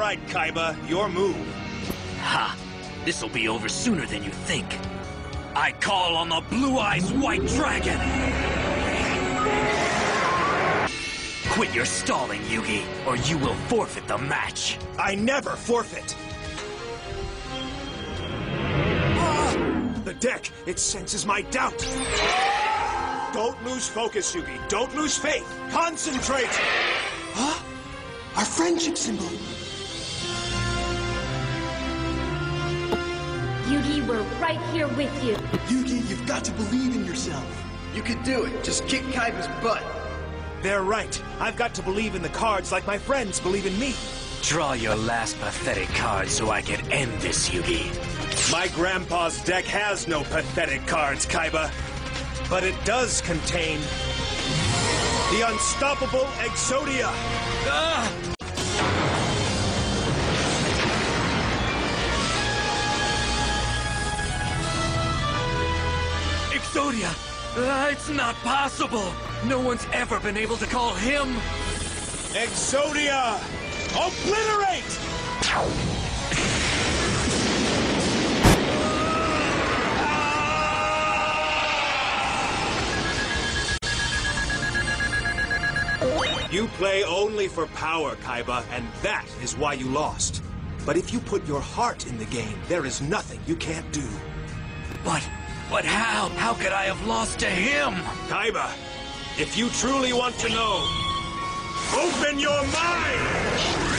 right, Kaiba, your move. Ha! This'll be over sooner than you think. I call on the Blue Eyes White Dragon! Quit your stalling, Yugi, or you will forfeit the match. I never forfeit. The deck, it senses my doubt. Don't lose focus, Yugi. Don't lose faith. Concentrate! Huh? Our friendship symbol. Yugi, we're right here with you. Yugi, you've got to believe in yourself. You could do it. Just kick Kaiba's butt. They're right. I've got to believe in the cards like my friends believe in me. Draw your last pathetic card so I can end this, Yugi. My grandpa's deck has no pathetic cards, Kaiba. But it does contain the unstoppable Exodia. Ah! Exodia! It's not possible! No one's ever been able to call him! Exodia! Obliterate! You play only for power, Kaiba, and that is why you lost. But if you put your heart in the game, there is nothing you can't do. But how? How could I have lost to him? Kaiba, if you truly want to know, open your mind!